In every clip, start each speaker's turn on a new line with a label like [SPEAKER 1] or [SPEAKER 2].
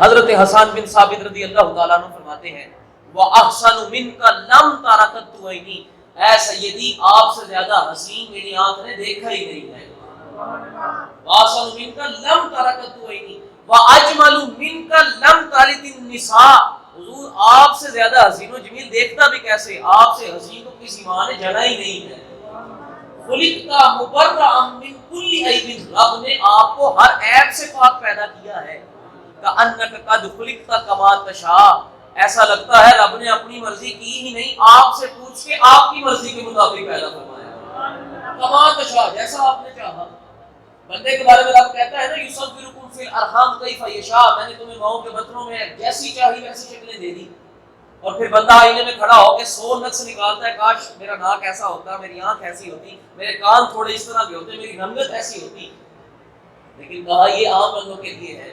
[SPEAKER 1] حضرت حسان بن ثابت رضی اللہ تعالیٰ عنہ فرماتے ہیں وَأَحْسَنُ مِنْكَ لَمْ تَرَ قَطُّ عَيْنِي، اے سیدی آپ سے زیادہ حسین میری آنکھ نے دیکھا ہی نہیں ہے. وَأَحْسَنُ مِنْكَ لَمْ تَرَ قَطُّ عَيْنِي وَأَجْمَلُ مِنْكَ لَمْ تَلِدِ النِّسَاء، حضور آپ سے زیادہ حسین و جمیل دیکھتا بھی کیسے، آپ سے حسین کو کسی ماں نے جنا ہی نہیں ہے. خلقتا مبرأ من کل عیب، رب نے آپ کو ہر عیب سے پاک پیدا کیا ہے. کأنک قد خلقت کما تشاء، ایسا لگتا ہے رب نے اپنی مرضی کی ہی نہیں، آپ سے پوچھ کے آپ کی مرضی کے مطابق پیدا فرمایا. کما تشاء، جیسا آپ نے چاہا. بندے کے بارے میں رب کہتا ہے نا یصورکم فی الارحام کیف یشاء، میں نے تمہیں ماؤں کے بطنوں میں جیسی چاہی ویسی شکلیں دے دی. اور پھر بندہ آئینے میں کھڑا ہو کے 100 نقص نکالتا ہے، کاش میرا ناک ایسا ہوتا، میری آنکھ ایسی ہوتی، میرے کان تھوڑے اس طرح کے ہوتے، میری رنگت ایسی ہوتی. لیکن کہا یہ عام بندوں کے لیے ہے.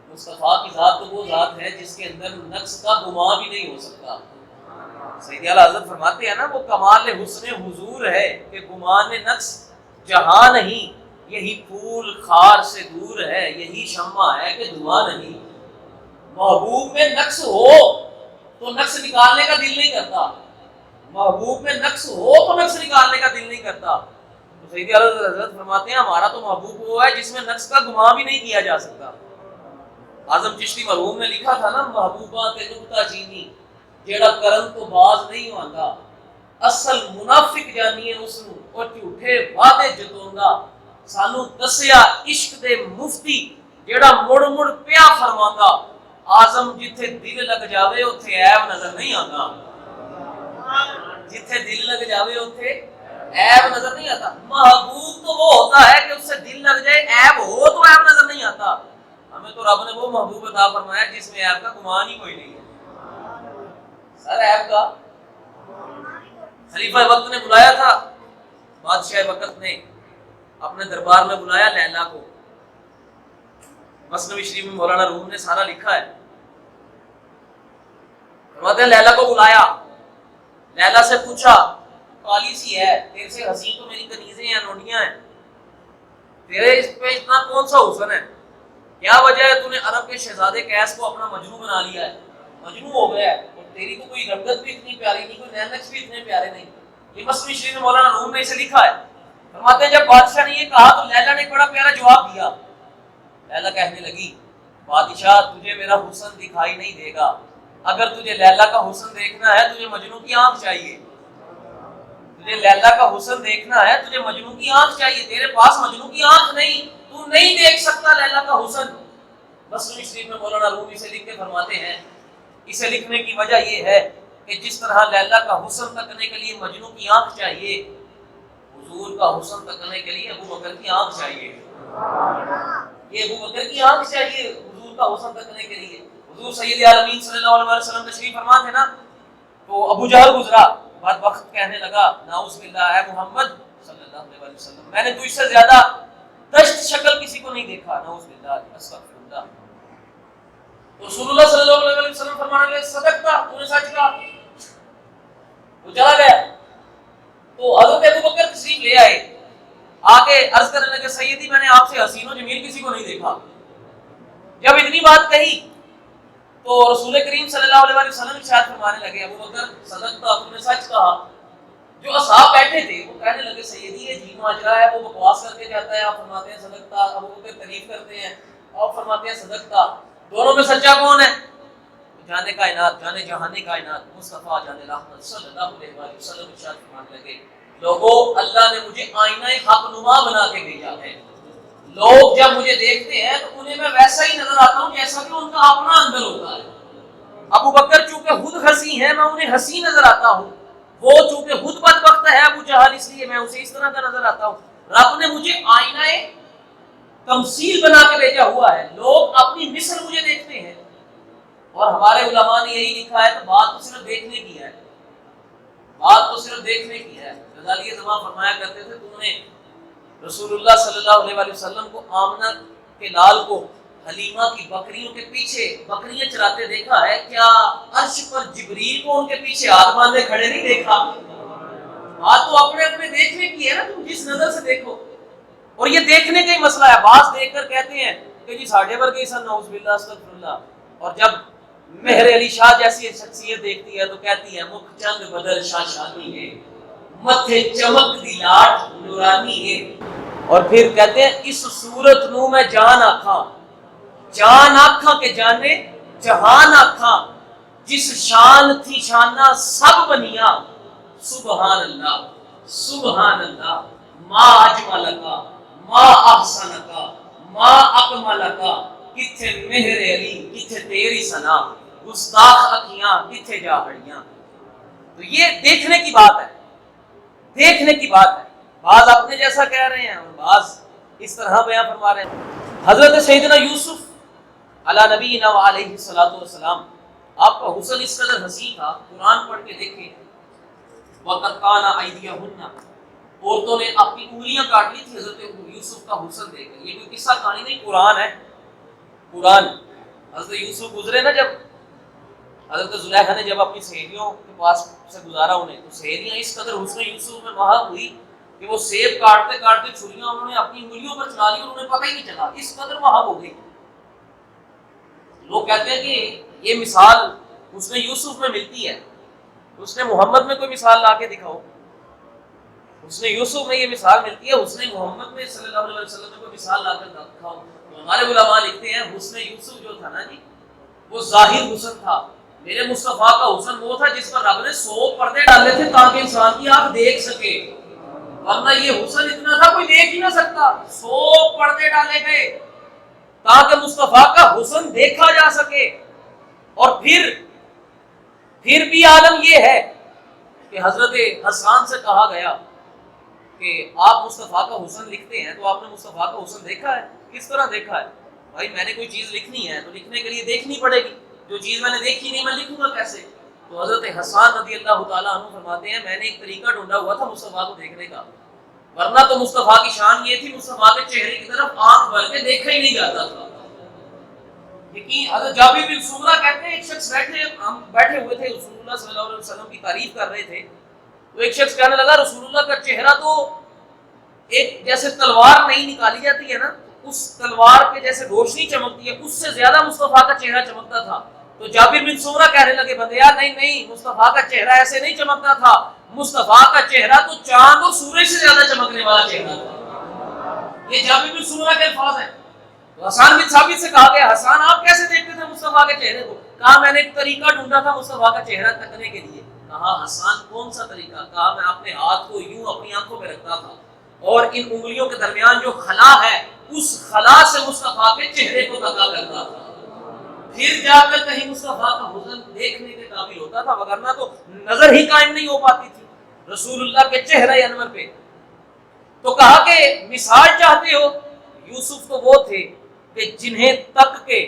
[SPEAKER 1] مصطفیٰ کی ذات تو وہ ذات ہے جس کے اندر نقص کا گمان بھی نہیں ہو سکتا. سید اعلیٰ حضرت فرماتے ہیں نا وہ کمال حسن حضور ہے کہ گمان نقص جہاں نہیں، یہی پھول خار سے دور ہے، یہی شمع ہے کہ دھواں نہیں. محبوب میں نقص ہو تو نقص نکالنے کا دل نہیں کرتا، محبوب میں نقص ہو تو نقص نکالنے کا دل نہیں کرتا. تو سید اعلیٰ حضرت فرماتے ہیں ہمارا تو محبوب وہ ہے جس میں نقص کا گمان بھی نہیں کیا جا سکتا. اعظم چشتی مرحوم نے لکھا تھا نا محبوبہ تے نکتا چینی جیڑا کرن تو باز نہیں آندا، اصل منافق جانیے اس نو اور جھوٹے وعدے جتوندا. سانو دسیا عشق دے مفتی جیڑا مڑ مڑ پیا فرماندا، اعظم جتھے دل لگ جاوے اوتھے عیب نظر نہیں آندا. جتھے دل لگ جاوے اوتھے عیب نظر نہیں آتا. محبوب تو وہ ہوتا ہے کہ اس سے دل لگ جائے، عیب ہو تو عیب نظر نہیں آتا. ہمیں تو رب نے وہ محبوب عطا فرمایا جس میں عیب کا گمان ہی کوئی نہیں ہے. سر عیب کا خلیفہ وقت نے بلایا تھا، بادشاہ وقت نے اپنے دربار میں بلایا لیلا کو. مثنوی شریف میں مولانا روم نے سارا لکھا ہے. فرماتے ہیں لیلا کو بلایا، لیلا سے پوچھا کالی سی ہے، تیرے سے حسین تو میری کنیزیں ہیں، نوڈیاں ہیں، تیرے اس پہ اتنا کون سا حسن ہے؟ کیا وجہ ہے تو نے عرب کے شہزادے قیس کو اپنا مجنون بنا لیا ہے، مجنون ہو گیا ہے، اور تیری تو کوئی رنگت بھی اتنی پیاری نہیں، کوئی نینکس بھی اتنے پیارے نہیں. یہ مثنوی شریف میں مولانا روم نے اسے لکھا ہے. فرماتے ہیں جب بادشاہ نے یہ کہا تو لیلا نے ایک بڑا پیارا جواب دیا. لیلا کہنے لگی بادشاہ تجھے میرا حسن دکھائی نہیں دے گا، اگر تجھے لیلا کا حسن دیکھنا ہے تجھے مجنوں کی آنکھ چاہیے. تجھے لیلا کا حسن دیکھنا ہے تجھے مجنوں کی آنکھ چاہیے، تیرے پاس مجنوں کی آنکھ نہیں، تو نہیں دیکھ سکتا لیلا کا حسن. مثنوی شریف میں مولانا روم اسے لکھ کے فرماتے ہیں اسے لکھنے کی وجہ یہ ہے کہ جس طرح لیلا کا حسن تکنے کے لیے مجنوں کی آنکھ چاہیے، حضور کا حسن تکنے کے لیے ابو بکر کی آنکھ چاہیے. یہ ابو بکر کی آنکھ چاہیے حضور کا حسن تکنے کے لیے. حضور سید عالمین صلی اللہ علیہ وسلم تشریف فرما تھے نا، تو ابو جہل گزرا، بعد وقت کہنے لگا نعوذ باللہ اے محمد صلی اللہ علیہ وسلم میں نے تجھ سے زیادہ دشت شکل کسی کو نہیں دیکھا، نعوذ باللہ استغفر اللہ. تو رسول اللہ صلی اللہ علیہ وسلم فرمانے لگے صدقتا، تو نے سچ کہا. وہ چلا گیا. تو حضرت ابو بکر تشریف لے آئے، آگے عرض کرنے لگے سیدی میں نے آپ سے حسین و جمیل کسی کو نہیں دیکھا. جب اتنی بات کہی تو رسول کریم صلی اللہ علیہ وسلم ارشاد فرمانے لگے ابو بکر صدقتا، تم نے سچ کہا. جو اصحاب بیٹھے تھے وہ کہنے لگے سیدی یہ جی ماجرا ہے، وہ بکواس کر کے جاتا ہے، آپ فرماتے ہیں صدقتا. ابو بکر تعریف کرتے ہیں، آپ فرماتے ہیں صدقتا. دونوں میں سچا کون ہے؟ جانے کائنات، جانے جہانی کائنات مصطفیٰ جانے رحمت صلی اللہ علیہ وسلم ارشاد فرمانے لگے لوگوں اللہ نے مجھے آئینہ حق نما بنا کے بھیجا ہے. لوگ جب مجھے دیکھتے ہیں تو انہیں میں ویسا ہی نظر آتا ہوں جیسا کہ ان کا اپنا اندر ہوتا ہے. ابو بکر چونکہ خود ہنسی ہے میں انہیں ہنسی نظر آتا ہوں، وہ چونکہ خود بدبخت ہے ابو جہل اس لیے میں اسے اس طرح کا نظر آتا ہوں. رب نے مجھے آئینہ تمثیل بنا کے بھیجا ہوا ہے، لوگ اپنی مثل مجھے دیکھتے ہیں. اور ہمارے علماء نے یہی لکھا ہے تو بات تو صرف دیکھنے کی ہے، بات تو صرف دیکھنے کی ہے. غزالی زمان فرمایا کرتے تھے تم نے رسول اللہ صلی اللہ علیہ وسلم کو آمنہ کے لال کو حلیمہ کی بکریوں کے پیچھے بکریاں چراتے دیکھا ہے، کیا عرش پر جبریل کو ان کے پیچھے ہاتھ باندھے کھڑے نہیں دیکھا؟ بات تو اپنے اپنے دیکھنے کی ہے نا، تم جس نظر سے دیکھو. اور یہ دیکھنے کا ہی مسئلہ ہے. بعض دیکھ کر کہتے ہیں کہ جی ساڈے ورگے سن، نعوذ باللہ استغفر اللہ. اور جب مہر علی شاہ جیسی شخصیت دیکھتی ہے تو کہتی ہے مکھ چند بدل شاشانی ہے، متھے چمک دی لاٹ نورانی ہے۔ اور پھر کہتے ہیں اس صورت نو میں جان آکھاں کے جانے جہان آکھاں، جس شان تھی شانہ سب بنیا، سبحان اللہ سبحان اللہ، ما اجملکا ما احسنکا ما اکملکا، کتھے مہر علی کتھے تیری ثنا، گستاخ اکھیاں کتھے جا ہڑیاں۔ تو یہ دیکھنے کی بات ہے، دیکھنے کی بات ہے۔ بعض اپنے جیسا کہہ رہے ہیں اور بعض اس طرح بیان فرما رہے ہیں۔ حضرت سیدنا یوسف علی نبینا و علیہ الصلوۃ والسلام، آپ کا حسن اس قدر حسین تھا، قرآن پڑھ کے دیکھیں، وَقَدْ كَانَ أَيْدِيَهُنَّ، عورتوں نے اپنی انگلیاں کاٹ لی تھی حضرت یوسف کا حسن دیکھ کر۔ یہ کوئی قصہ کہانی نہیں، قرآن ہے، قرآن۔ حضرت یوسف گزرے نا جب، حضرت زلیخا نے جب اپنی سہیلیوں کے پاس سے گزارا انہیں، تو سہیلیاں اس قدر حسن یوسف میں مہا ہوئی کہ وہ سیب کاٹتے کاٹتے چھریاں انہوں نے اپنی انگلیوں پر چلا لی اور انہیں پتہ ہی نہیں چلا، اس قدر مہا ہو گئی۔ لوگ کہتے ہیں کہ یہ مثال حسن یوسف میں ملتی ہے، حسن محمد میں کوئی مثال لا کے دکھاؤ۔ حسن یوسف میں یہ مثال ملتی ہے، حسن محمد میں صلی اللہ علیہ وسلم میں کوئی مثال لا کر دکھاؤ۔ تو ہمارے علماء لکھتے ہیں حسن یوسف جو تھا نا جی، وہ ظاہر حسن تھا۔ میرے مصطفیٰ کا حسن وہ تھا جس پر رب نے 100 پردے ڈالے تھے تاکہ انسان کی آنکھ دیکھ سکے، ورنہ یہ حسن اتنا تھا کوئی دیکھ ہی نہ سکتا۔ 100 پردے ڈالے گئے تاکہ مصطفیٰ کا حسن دیکھا جا سکے۔ اور پھر بھی عالم یہ ہے کہ حضرت حسان سے کہا گیا کہ آپ مصطفیٰ کا حسن لکھتے ہیں تو آپ نے مصطفیٰ کا حسن دیکھا ہے؟ کس طرح دیکھا ہے؟ بھائی میں نے کوئی چیز لکھنی ہے تو لکھنے کے لیے دیکھنی پڑے گی، جو چیز میں نے دیکھی نہیں میں لکھوں گا کیسے؟ تو حضرت حسان رضی اللہ تعالیٰ عنہ فرماتے ہیں میں نے ایک طریقہ ڈھونڈا ہوا تھا مصطفیٰ کو دیکھنے کا، ورنہ تو مصطفیٰ کی شان یہ تھی مصطفیٰ کے چہرے کی طرف آنکھ بھر کے دیکھا ہی نہیں جاتا تھا۔ یقین حضرت جابر بن سمرہ کہتے ہیں ایک شخص ہم بیٹھے ہوئے تھے، رسول اللہ صلی اللہ علیہ وسلم کی تعریف کر رہے تھے، تو ایک شخص کہنے لگا رسول اللہ کا چہرہ تو ایک جیسے تلوار نہیں نکالی جاتی ہے نا، اس تلوار پہ جیسے روشنی چمکتی ہے اس سے زیادہ مصطفیٰ کا چہرہ چمکتا تھا۔ تو جابر بن سمرہ کہنے لگے بندیا نہیں مصطفیٰ کا چہرہ ایسے نہیں چمکتا تھا، مصطفیٰ کا چہرہ تو چاند اور سورج سے زیادہ چمکنے والا چہرہ تھا۔ یہ جابر بن سمرہ کے الفاظ ہیں۔ تو حسان بن ثابت سے کہا گیا حسان آپ کیسے دیکھتے تھے مصطفیٰ کے چہرے کو؟ کہا میں نے ایک طریقہ ڈھونڈا تھا مصطفیٰ کا چہرہ تکنے کے لیے۔ کہا حسان کون سا طریقہ؟ کہا میں اپنے ہاتھ کو یوں اپنی آنکھوں پہ رکھتا تھا اور ان انگلیوں کے درمیان جو خلا ہے اس خلا سے مصطفیٰ کے چہرے کو تکا کرتا تھا، پھر جا کر کہیں مصطفیٰ کا حسن دیکھنے کے قابل ہوتا تھا، وگرنہ تو نظر ہی قائم نہیں ہو پاتی تھی رسول اللہ کے چہرہ انور پہ۔ تو کہا کہ مثال چاہتے ہو؟ یوسف تو وہ تھے کہ جنہیں تک کے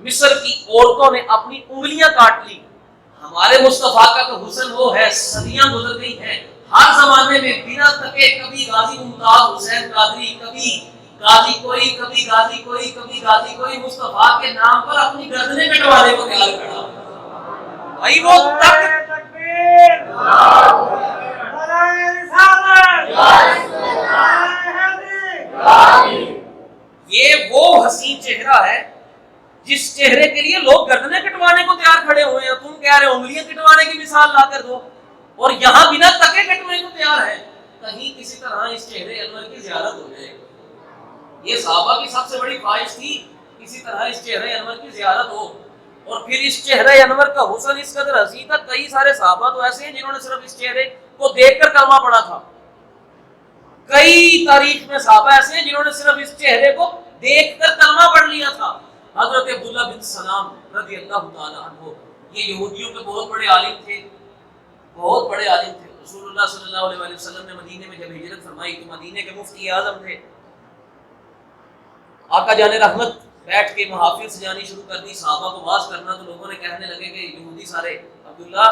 [SPEAKER 1] مصر کی عورتوں نے اپنی انگلیاں کاٹ لی، ہمارے مصطفیٰ کا تو حسن وہ ہے صدیاں گزر گئی ہیں، ہر زمانے میں بنا تکے کبھی غازی ممتاز حسین قادری، کبھی غازی کوئی، کبھی غازی کوئی، کبھی غازی کوئی، مصطفیٰ کے نام پر اپنی گردنیں کٹوانے کو تیار کھڑا۔ بھائی وہ تک یہ وہ حسین چہرہ ہے جس چہرے کے لیے لوگ گردنیں کٹوانے کو تیار کھڑے ہوئے ہیں، تم کہہ رہے ہو انگلیاں کٹوانے کی مثال لا کر دو، اور یہاں بنا تکے کٹوانے کو تیار ہے۔ کہیں کسی طرح اس چہرے انور کی زیارت ہو جائے، یہ صحابہ کی سب سے بڑی خواہش تھی کسی طرح اس چہرے انور کی زیارت ہو۔ اور پھر اس چہرے انور کا حسن اس قدر حسین تھا، کئی سارے صحابہ تو ایسے ہیں جنہوں نے صرف اس چہرے کو دیکھ کر کلمہ پڑھا تھا، کئی تاریخ میں صحابہ ایسے ہیں جنہوں نے صرف اس چہرے کو دیکھ کر کلمہ پڑھ لیا تھا۔ حضرت عبداللہ بن سلام رضی اللہ تعالیٰ عنہ، یہ یہودیوں کے بہت بڑے عالم تھے، بہت بڑے عالم تھے۔ رسول اللہ صلی اللہ علیہ وسلم نے مدینے میں جب ہجرت فرمائی تو مدینے کے مفتی اعظم تھے، آقا جان رحمت بیٹھ کے محافل سجانی شروع کر دی، صحابہ کو واز کرنا، تو لوگوں نے کہنے لگے کہ یہودی سارے عبداللہ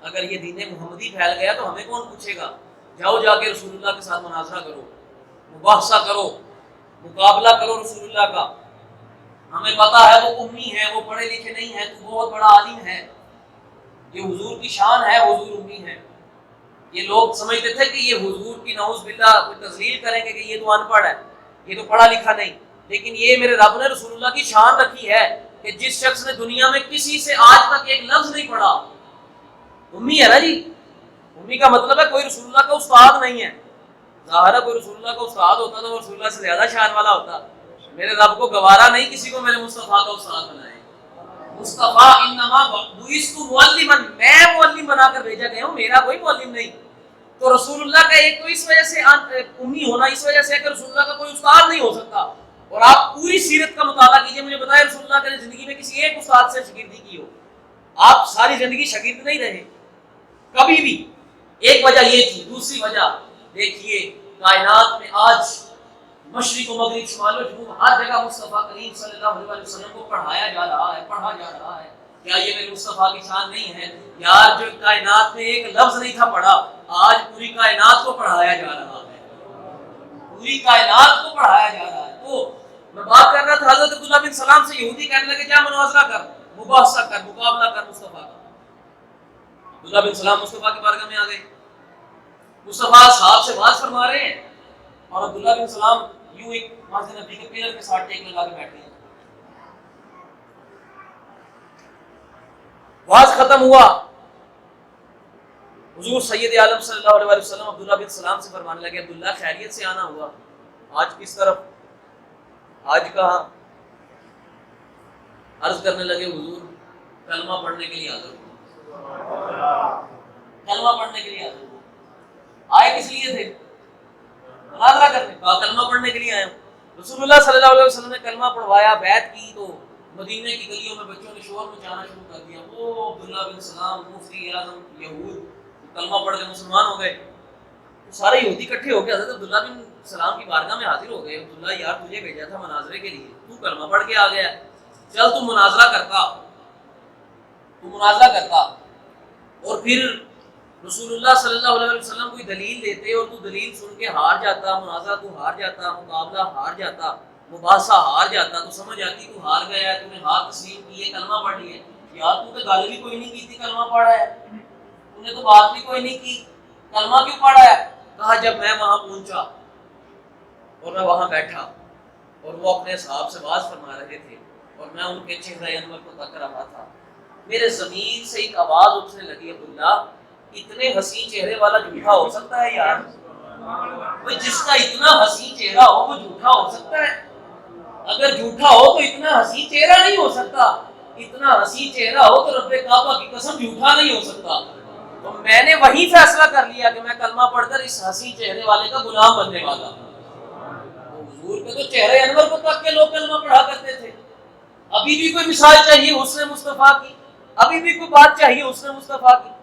[SPEAKER 1] اگر یہ دین محمدی پھیل گیا تو ہمیں کون پوچھے گا، جاؤ جا کے رسول اللہ کے ساتھ مناظرہ کرو، مباحثہ کرو، مقابلہ کرو رسول اللہ کا، ہمیں پتا ہے وہ امی ہے، وہ پڑھے لکھے نہیں ہے، تو بہت بڑا عالم ہے، یہ حضور کی شان ہے، حضور امی ہے۔ یہ لوگ سمجھتے تھے کہ یہ حضور کی نعوذ باللہ کوئی تذلیل کریں گے کہ یہ تو ان پڑھ ہے، یہ تو پڑھا لکھا نہیں، لیکن یہ میرے رب نے رسول اللہ کی شان رکھی ہے کہ جس شخص نے دنیا میں کسی سے آج تک ایک لفظ نہیں پڑھا، امی ہے نا جی، امی کا مطلب ہے کوئی رسول اللہ کا استاد نہیں ہے. ظاہر ہے کوئی رسول اللہ کا استاد ہوتا تو وہ رسول اللہ سے زیادہ شان والا ہوتا. میرے رب کو گوارا نہیں کسی کو میرے مصطفیٰ کا استاد بنائے. مصطفیٰ انما بعثت معلما، میں معلم بنا کر بھیجا گیا ہوں، میرا کوئی معلم نہیں. تو رسول اللہ کا ایک تو اس وجہ سے امی ہونا اس وجہ سے ہے کہ رسول اللہ کا کوئی استاد نہیں ہو سکتا. اور آپ پوری سیرت کا مطالعہ کیجئے، مجھے بتائیں رسول اللہ نے زندگی میں کسی ایک استاد سے شاگردی کی ہو؟ آپ ساری زندگی شاگرد نہیں رہے کبھی بھی. ایک وجہ یہ تھی. دوسری وجہ دیکھیے، کائنات میں آج مشرق و مغرب، شمال و جنوب، ہر جگہ مصطفیٰ کریم صلی اللہ علیہ وسلم کو پڑھایا جا رہا ہے، پڑھا جا رہا ہے. کیا یہ میرے مصطفیٰ کی شان نہیں ہے؟ یار جو کائنات میں ایک لفظ نہیں تھا پڑھا، آج پوری کائنات کو پڑھایا جا رہا ہے، پوری کائنات کو پڑھایا جا رہا ہے. تو میں بات کر رہا تھا حضرت عبداللہ بن سلام سے. یہودی کہنے لگے جا مناظرہ کر، مباحثہ کر، مقابلہ کر مصطفیٰ کا. عبداللہ بن سلام مصطفیٰ کی بارگاہ میں آ گئے. مصطفیٰ صاحب سے بات فرما رہے ہیں اور عبداللہ بن سلام یوں ایک مسجد نبی کے پلر کے ساتھ ٹیک لگا کے بیٹھے ہیں. واز ختم ہوا. حضور سید عالم صلی اللہ علیہ وسلم عبداللہ بن سلام سے فرمانے لگے، عبداللہ خیریت سے آنا ہوا؟ آج کس طرف؟ آج کہاں؟ عرض کرنے لگے حضور کلمہ پڑھنے کے لیے حاضر ہوں، کلمہ پڑھنے کے لیے حاضر ہوں. آئے کس لیے تھے؟ مناظرہ کرنے. کہا کلمہ پڑھنے کے لیے آئے ہوں. رسول اللہ صلی اللہ علیہ وسلم نے کلمہ پڑھوایا، بیعت کی، تو مدینے کی گلیوں میں بچوں نے شور مچانا شروع کر دیا. وہ عبداللہ بن سلام مفتی اعظم یہود کلمہ پڑھ کے مسلمان ہو گئے. تو سارے یہودی اکٹھے ہو کے حضرت عبداللہ بن سلام کی بارگاہ میں حاضر ہو گئے. عبداللہ یار تجھے بھیجا تھا مناظرے کے لیے، تو کلمہ پڑھ کے آ گیا، چل تو مناظرہ کرتا، تو مناظرہ کرتا. اور پھر رسول اللہ صلی اللہ علیہ وسلم کوئی دلیل دیتے اور تو دلیل سن کے ہار جاتا، مناظرہ تو ہار جاتا، مقابلہ ہار جاتا، مباحثہ ہار جاتا، تو سمجھ آتی تو ہار گیا ہے، تو نے ہار تسلیم کی ہے، کلمہ پڑھ لی ہے. یار تو نے گل بھی کوئی نہیں کی تھی، کلمہ پڑھا ہے، تو نے تو بات بھی کوئی نہیں کی، کلمہ کیوں پڑھا ہے؟ کہا جب میں وہاں پہنچا اور میں وہاں بیٹھا اور وہ اپنے صحاب سے باز فرما رہے تھے اور میں ان کے چہرہ انور کو تک رہا تھا، میرے ضمیر سے ایک آواز اٹھنے لگی، عبداللہ اتنے حسین چہرے والا جھوٹا ہو سکتا ہے یار؟ وہ جس کا اتنا حسین چہرہ ہو وہ جھوٹا ہو سکتا ہے؟ اگر جھوٹا ہو تو اتنا حسین چہرہ نہیں ہو سکتا، اتنا حسین چہرہ ہو تو رب کعبہ کی قسم جھوٹا نہیں ہو سکتا. تو میں نے وہی فیصلہ کر لیا کہ میں کلمہ پڑھ کر اس حسین چہرے والے کا غلام بننے والا ہوں. حضور کے تو چہرے انور کو تک کے لوگ کلمہ پڑھا کرتے تھے. ابھی بھی کوئی مثال چاہیے حسن مصطفیٰ کی، ابھی بھی کوئی بات چاہیے حسن مصطفیٰ کی.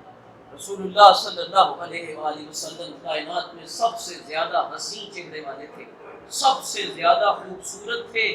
[SPEAKER 1] رسول اللہ صلی اللہ علیہ وآلہ وسلم کائنات میں سب سے زیادہ حسین چہرے والے تھے، سب سے زیادہ خوبصورت تھے.